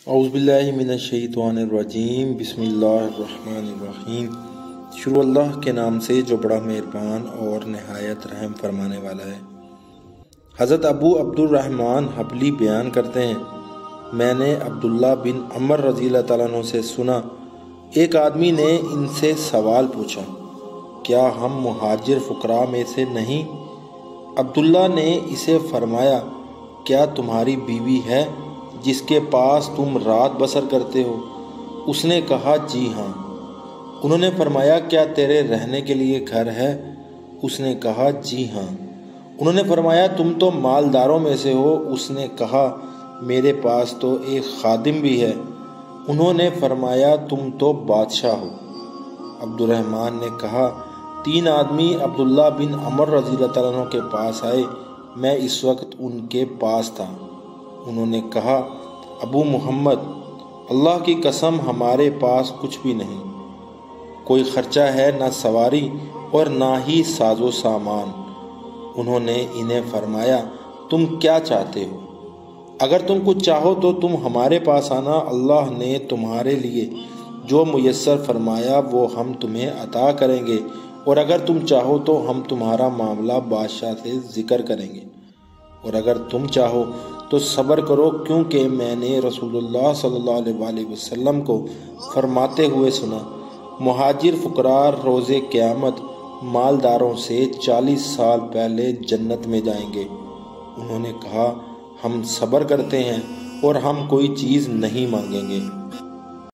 اعوذ باللہ من الشیطان الرجیم، بسم اللہ الرحمن الرحیم۔ شروع اللہ کے نام سے جو بڑا مہربان اور نہایت رحم فرمانے والا ہے۔ حضرت ابو عبد الرحمن حبلی بیان کرتے ہیں، میں نے عبداللہ بن عمر رضی اللہ تعالیٰ عنہ سے سنا، ایک آدمی نے ان سے سوال پوچھا، کیا ہم مہاجر فقراء میں سے نہیں؟ عبداللہ نے اسے فرمایا، کیا تمہاری بیوی ہے جس کے پاس تم رات بسر کرتے ہو؟ اس نے کہا، جی ہاں۔ انہوں نے فرمایا، کیا تیرے رہنے کے لیے گھر ہے؟ اس نے کہا، جی ہاں۔ انہوں نے فرمایا، تم تو مالداروں میں سے ہو؟ اس نے کہا، میرے پاس تو ایک خادم بھی ہے۔ انہوں نے فرمایا، تم تو بادشاہ ہو۔ عبد الرحمن نے کہا، 3 آدمی عبداللہ بن عمر رضی اللہ تعالیٰ عنہ کے پاس آئے، میں اس وقت ان کے پاس تھا۔ انہوں نے کہا، ابو محمد، اللہ کی قسم ہمارے پاس کچھ بھی نہیں، کوئی خرچہ ہے نہ سواری اور نہ ہی ساز و سامان۔ انہوں نے انہیں فرمایا، تم کیا چاہتے ہو؟ اگر تم کچھ چاہو تو تم ہمارے پاس آنا، اللہ نے تمہارے لیے جو میسر فرمایا وہ ہم تمہیں عطا کریں گے، اور اگر تم چاہو تو ہم تمہارا معاملہ بادشاہ سے ذکر کریں گے، اور اگر تم چاہو تو صبر کرو، کیونکہ میں نے رسول اللہ صلی اللہ علیہ وآلہ وسلم کو فرماتے ہوئے سنا، مہاجر فقراء روز قیامت مالداروں سے 40 سال پہلے جنت میں جائیں گے۔ انہوں نے کہا، ہم صبر کرتے ہیں اور ہم کوئی چیز نہیں مانگیں گے۔